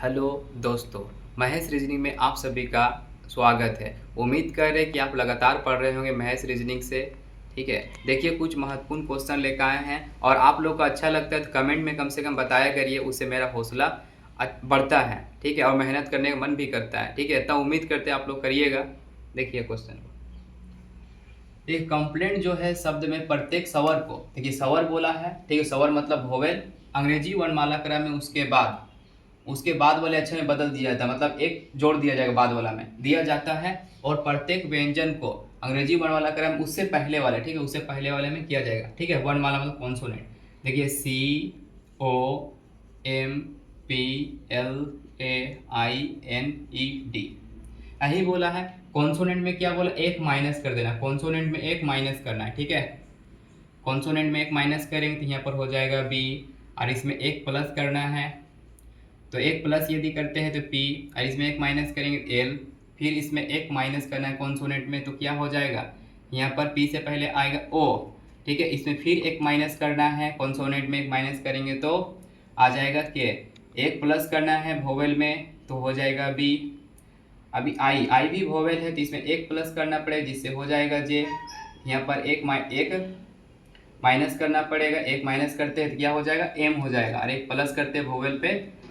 Hello दोस्तों, Mahesh reasoning में आप सभी का स्वागत है। उम्मीद कर रहे हैं कि आप लगातार पढ़ रहे होंगे महेश रीजनिंग से। ठीक है, देखिए कुछ महत्वपूर्ण क्वेश्चन लेकर आए हैं और आप लोग को अच्छा लगता है तो कमेंट में कम से कम बताया करिए, उससे मेरा हौसला बढ़ता है। ठीक है, और मेहनत करने का मन भी करता है। ठीक है, इतना उम्मीद करते हैं आप लोग करिएगा। देखिए क्वेश्चन को, एक कंप्लेंट जो है शब्द में प्रत्येक स्वर को, देखिए स्वर बोला है, ठीक है, स्वर मतलब वोवेल, अंग्रेजी वर्णमाला क्रम में उसके बाद वाले अक्षर में बदल दिया जाता है, मतलब एक जोड़ दिया जाएगा बाद वाला में दिया जाता है। और प्रत्येक व्यंजन को अंग्रेजी वर्णमाला क्रम उससे पहले वाले, ठीक है, उससे पहले वाले में किया जाएगा। ठीक है, वर्णमाला मतलब कॉन्सोनेंट। देखिए COMPLAINED यही बोला है। कॉन्सोनेंट में क्या बोला, एक माइनस कर देना, कॉन्सोनेंट में एक माइनस करना है। ठीक है, कॉन्सोनेंट में एक माइनस करेंगे तो यहाँ पर हो जाएगा बी, और इसमें एक प्लस करना है तो एक प्लस यदि करते हैं तो पी, और इसमें एक माइनस करेंगे एल, फिर इसमें एक माइनस करना है कॉन्सोनेंट में तो क्या हो जाएगा, यहाँ पर पी से पहले आएगा ओ। ठीक है, इसमें फिर एक माइनस करना है, कॉन्सोनेंट में एक माइनस करेंगे तो आ जाएगा के, एक प्लस करना है वोवेल में तो हो जाएगा बी। अभी आई भी वोवेल है तो इसमें एक प्लस करना पड़ेगा जिससे हो जाएगा जे। यहाँ पर एक माइनस करना पड़ेगा, एक माइनस करते हैं तो क्या हो जाएगा, एम हो जाएगा, और एक प्लस करते हैं वोवेल पे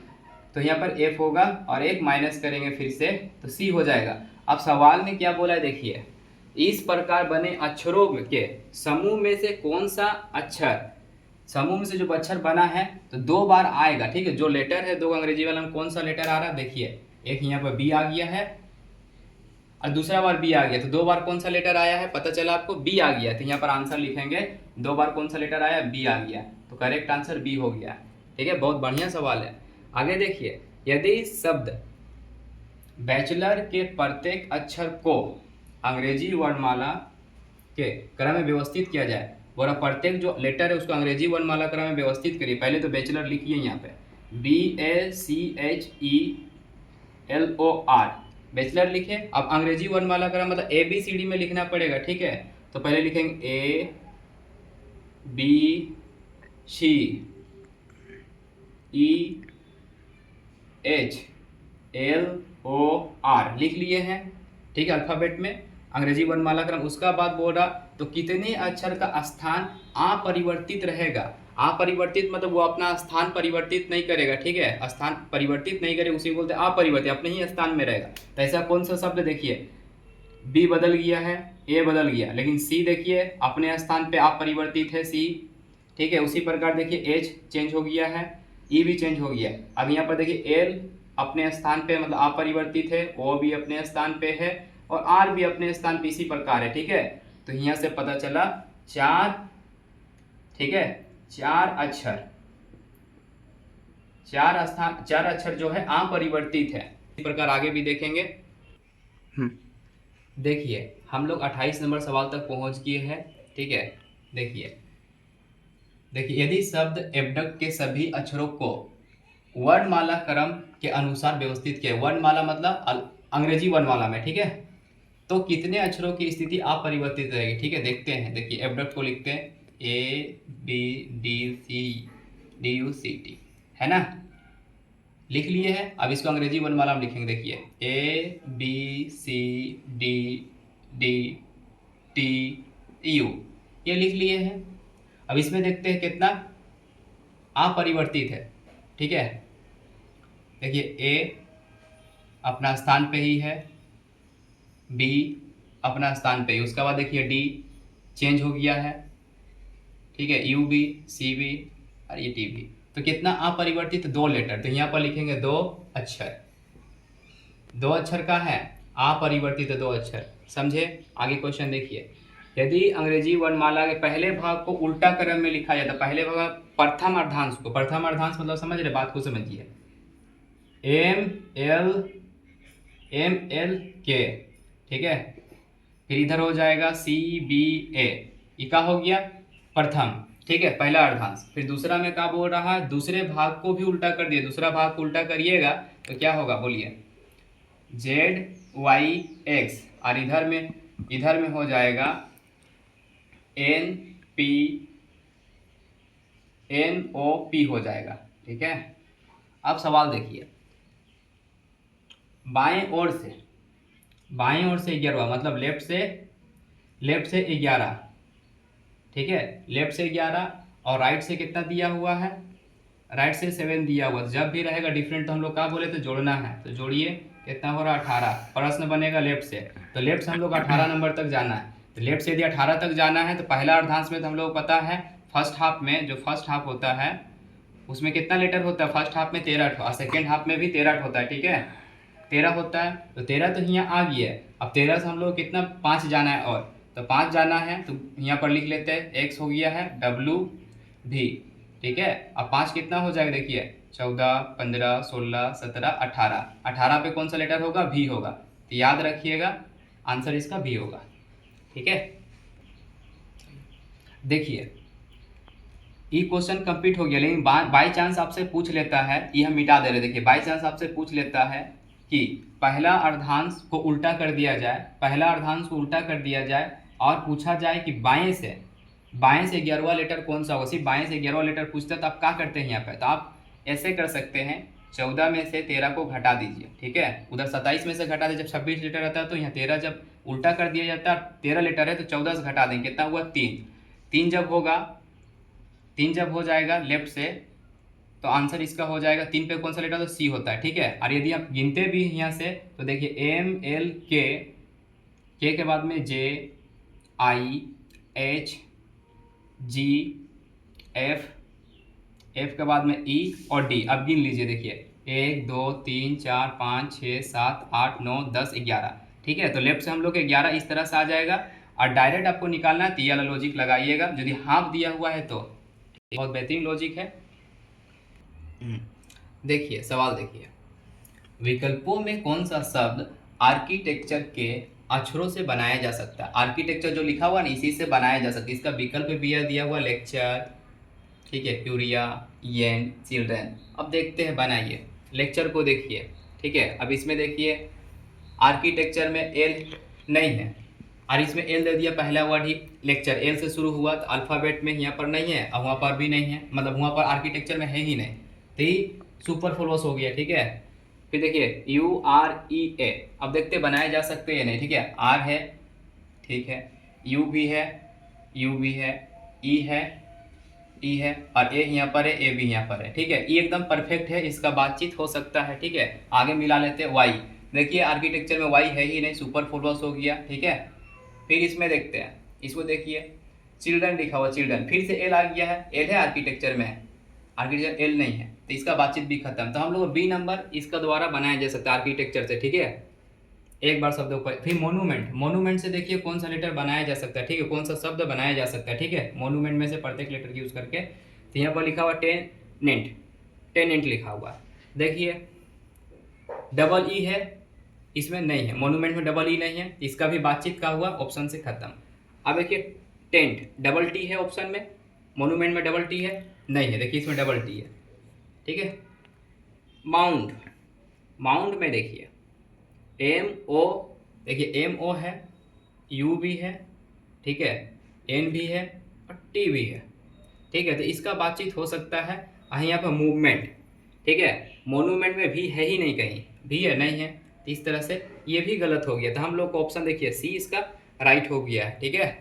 तो यहाँ पर एफ होगा, और एक माइनस करेंगे फिर से तो सी हो जाएगा। अब सवाल में क्या बोला है देखिए, इस प्रकार बने अक्षरों के समूह में से कौन सा अक्षर, समूह में से जो अक्षर बना है तो दो बार आएगा। ठीक है, जो लेटर है दो अंग्रेजी वाला में कौन सा लेटर आ रहा है देखिए, एक यहाँ पर बी आ गया है और दूसरा बार बी आ गया, तो दो बार कौन सा लेटर आया है पता चला आपको, बी आ गया। तो यहाँ पर आंसर लिखेंगे, दो बार कौन सा लेटर आया, बी आ गया, तो करेक्ट आंसर बी हो गया। ठीक है, बहुत बढ़िया सवाल है। आगे देखिए, यदि शब्द बैचलर के प्रत्येक अक्षर को अंग्रेजी वर्णमाला के क्रम में व्यवस्थित किया जाए, बोला प्रत्येक जो लेटर है उसको अंग्रेजी वर्णमाला क्रम में व्यवस्थित करिए। पहले तो बैचलर लिखिए यहाँ पे, BACHELOR, बैचलर लिखे। अब अंग्रेजी वर्णमाला क्रम मतलब ABCD में लिखना पड़ेगा। ठीक है, तो पहले लिखेंगे ABCDEHLOR लिख लिए हैं। ठीक है, अल्फाबेट में अंग्रेजी वर्णमाला क्रम। उसका बाद बोल रहा तो कितने अक्षर का स्थान अपरिवर्तित रहेगा। अपरिवर्तित मतलब वो अपना स्थान परिवर्तित नहीं करेगा। ठीक है, स्थान परिवर्तित नहीं करेगा उसी बोलते हैं अपरिवर्तित, अपने ही स्थान में रहेगा। तो ऐसा कौन सा शब्द देखिए, बी बदल गया है, ए बदल गया, लेकिन सी देखिए अपने स्थान पे अपरिवर्तित है सी। ठीक है, उसी प्रकार देखिए एच चेंज हो गया है, ई भी चेंज हो गया। अब यहाँ पर देखिए एल अपने स्थान पे मतलब अपरिवर्तित है, ओ भी अपने स्थान पे है, और आर भी अपने स्थान पे इसी प्रकार है। ठीक है, तो यहाँ से पता चला चार, ठीक है, चार अक्षर जो है अपरिवर्तित है। इसी प्रकार आगे भी देखेंगे। देखिए हम लोग 28 नंबर सवाल तक पहुंच गए हैं। ठीक है, देखिए यदि शब्द एबडक्ट के सभी अक्षरों को वर्णमाला क्रम के अनुसार व्यवस्थित किया, वर्णमाला मतलब अंग्रेजी वर्णमाला में, ठीक है, तो कितने अक्षरों की स्थिति अपरिवर्तित रहेगी। ठीक है, देखते हैं। देखिए एबडक्ट को लिखते हैं ABDCDUCT, है ना, लिख लिए हैं। अब इसको अंग्रेजी वर्णमाला में लिखेंगे। देखिए ABCDDTU ये लिख लिए हैं। अब इसमें देखते हैं कितना अपरिवर्तित है। ठीक है, देखिए ए अपना स्थान पे ही है, बी अपना स्थान पे ही, उसके बाद देखिए डी चेंज हो गया है। ठीक है, यू भी, सी भी, और ये टी भी। तो कितना अपरिवर्तित, दो लेटर, तो यहाँ पर लिखेंगे दो अक्षर, दो अक्षर का है अपरिवर्तित दो अक्षर। समझे। आगे क्वेश्चन देखिए, यदि अंग्रेजी वर्णमाला के पहले भाग को उल्टा क्रम में लिखा जाता, पहले भाग प्रथम अर्धांश को, प्रथम अर्धांश मतलब समझ रहे, बात को समझिए, MLK, ठीक है, फिर इधर हो जाएगा CBA, ये का हो गया प्रथम। ठीक है, पहला अर्धांश। फिर दूसरा में क्या बोल रहा है, दूसरे भाग को भी उल्टा कर दिए, दूसरा भाग को उल्टा करिएगा तो क्या होगा बोलिए, ZYX, और इधर में हो जाएगा NOP हो जाएगा। ठीक है, अब सवाल देखिए, बाएं ओर से 11वां मतलब लेफ्ट से 11, ठीक है, लेफ्ट से 11 और राइट से कितना दिया हुआ है, राइट से 7 दिया हुआ। जब भी रहेगा डिफरेंट तो हम लोग क्या बोले तो जोड़ना है, तो जोड़िए, कितना हो रहा है 18। प्रश्न बनेगा लेफ्ट से, तो लेफ्ट से हम लोग 18 नंबर तक जाना है। तो लेफ्ट से यदि 18 तक जाना है तो पहला अर्धांश में तो हम लोग पता है फर्स्ट हाफ में, जो फर्स्ट हाफ होता है उसमें कितना लेटर होता है, फर्स्ट हाफ में 13 और सेकेंड हाफ में भी 13 होता है, ठीक है, 13 होता है। तो 13 तो यहाँ आ गया है। अब 13 से हम लोग कितना 5 जाना है, और तो 5 जाना है तो यहाँ पर लिख लेते हैं एक्स हो गया है डब्लू भी, ठीक है। अब 5 कितना हो जाएगा, देखिए 14 15 16 17 18, 18 पे कौन सा लेटर होगा, भी होगा, तो याद रखिएगा आंसर इसका भी होगा, ठीक है। देखिए ये क्वेश्चन कंप्लीट हो गया, लेकिन बाई चांस आपसे पूछ लेता है, ये हम मिटा दे रहे, देखिए बाई चांस आपसे पूछ लेता है कि पहला अर्धांश को उल्टा कर दिया जाए, पहला अर्धांश को उल्टा कर दिया जाए और पूछा जाए कि बाएं से 11वां लेटर कौन सा होगा, सिर्फ बाएं से 11वां लेटर पूछता है, तो आप क्या करते हैं यहाँ पे, तो आप ऐसे कर सकते हैं 14 में से 13 को घटा दीजिए, ठीक है, उधर 27 में से घटा दीजिए, जब 26 लेटर रहता है तो यहाँ 13 जब उल्टा कर दिया जाता है, 13 लेटर है तो 14 से घटा देंगे, कितना हुआ 3, 3 जब होगा, 3 जब हो जाएगा लेफ्ट से तो आंसर इसका हो जाएगा 3 पे कौन सा लेटर, तो सी होता है, ठीक है। और यदि आप गिनते भी यहाँ से तो देखिए एम एल के के बाद में J I H G F, F के बाद में ई और डी। अब गिन लीजिए, देखिए 1 2 3 4 5 6 7 8 9 10 11, ठीक है। तो लेफ्ट से हम लोग 11 इस तरह से आ जाएगा, और डायरेक्ट आपको निकालना है तो ये वाला लॉजिक लगाइएगा, यदि हाफ दिया हुआ है तो बहुत बेहतरीन लॉजिक है। देखिए सवाल देखिए, विकल्पों में कौन सा शब्द आर्किटेक्चर के अक्षरों से बनाया जा सकता है, आर्किटेक्चर जो लिखा हुआ ना इसी से बनाया जा सकता है, इसका विकल्प भी दिया हुआ लेक्चर, ठीक है, क्यूरिया येन चिल्ड्रन। अब देखते हैं, बनाइए लेक्चर को देखिए, ठीक है। अब इसमें देखिए आर्किटेक्चर में एल नहीं है और इसमें एल दे दिया, पहला वर्ड ही लेक्चर एल से शुरू हुआ, तो अल्फ़ाबेट में यहाँ पर नहीं है और वहाँ पर भी नहीं है, मतलब वहाँ पर आर्किटेक्चर में है ही नहीं, तो ये सुपर फ्लोस हो गया, ठीक है। फिर देखिए यू आर ई ए, अब देखते बनाए जा सकते हैं नहीं, ठीक है, आर है, ठीक है, यू भी है, यू भी है, ई है, ई है, और ए यहाँ पर है, ए भी यहाँ पर है, ठीक है, ई एकदम परफेक्ट है, इसका बातचीत हो सकता है, ठीक है। आगे मिला लेते हैं वाई, देखिए आर्किटेक्चर में वाई है ही नहीं, सुपर फ्लोस हो गया, ठीक है। फिर इसमें देखते हैं, इसको देखिए चिल्ड्रन लिखा हुआ, चिल्ड्रन फिर से एल आ गया है, एल है आर्किटेक्चर में, आर्किटेक्चर एल नहीं है, तो इसका बातचीत भी खत्म। तो हम लोग बी नंबर इसका द्वारा बनाया जा सकता है आर्किटेक्चर से, ठीक है। एक बार शब्दों पर, फिर मोनूमेंट, मोनूमेंट से देखिए कौन सा लेटर बनाया जा सकता है, ठीक है, कौन सा शब्द बनाया जा सकता है, ठीक है, मोनूमेंट में से प्रत्येक लेटर यूज करके। तो यहाँ पर लिखा हुआ टेनेंट, टेनेंट लिखा हुआ, देखिए डबल ई है, इसमें नहीं है, मोनूमेंट में डबल ई नहीं है, इसका भी बातचीत का हुआ, ऑप्शन से खत्म। अब देखिए टेंट, डबल टी है ऑप्शन में, मोनूमेंट में डबल टी है नहीं है, देखिए इसमें डबल टी है, ठीक है। माउंट, माउंट में देखिए एम ओ, देखिए एम ओ है, यू भी है, ठीक है, एन भी है और टी भी है, ठीक है, तो इसका बातचीत हो सकता है। यहाँ पर मूवमेंट, ठीक है, मोनूमेंट में भी है ही नहीं, कहीं भी है नहीं है, तो इस तरह से ये भी गलत हो गया, तो हम लोग को ऑप्शन देखिए सी इसका राइट हो गया है, ठीक है।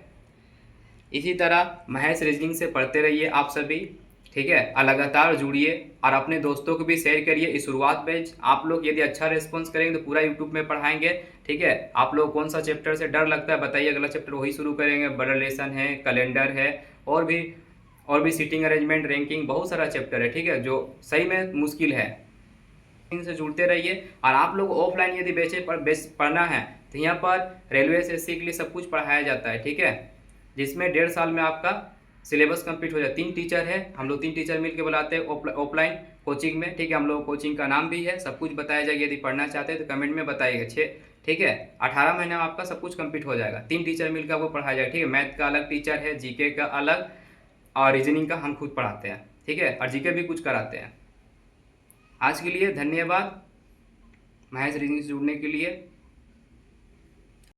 इसी तरह महेश रीजनिंग से पढ़ते रहिए आप सभी, ठीक है, और लगातार जुड़िए और अपने दोस्तों को भी शेयर करिए। इस शुरुआत बैच आप लोग यदि अच्छा रिस्पॉन्स करेंगे तो पूरा यूट्यूब में पढ़ाएंगे, ठीक है। आप लोग कौन सा चैप्टर से डर लगता है बताइए, अगला चैप्टर वही शुरू करेंगे, बड़ा लेसन है, कैलेंडर है, और भी सीटिंग अरेंजमेंट, रैंकिंग, बहुत सारा चैप्टर है, ठीक है, जो सही में मुश्किल है। इनसे जुड़ते रहिए। और आप लोग ऑफलाइन यदि बेचे पर बेस पढ़ना है तो यहाँ पर रेलवे एसएससी के लिए सब कुछ पढ़ाया जाता है, ठीक है, जिसमें 1.5 साल में आपका सिलेबस कंप्लीट हो जाए। 3 टीचर है, हम लोग 3 टीचर मिलकर बुलाते हैं ऑफलाइन कोचिंग में, ठीक है, हम लोग कोचिंग का नाम भी है, सब कुछ बताया जाएगा। यदि पढ़ना चाहते हैं तो कमेंट में बताइएगा, ठीक है। 18 महीने में आपका सब कुछ कंप्लीट हो जाएगा, 3 टीचर मिलकर आपको पढ़ाया जाएगा, ठीक है। मैथ का अलग टीचर है, जीके का अलग, और रीजनिंग का हम खुद पढ़ाते हैं, ठीक है, और जीके भी कुछ कराते हैं। आज के लिए धन्यवाद महेश रीजनिंग से जुड़ने के लिए।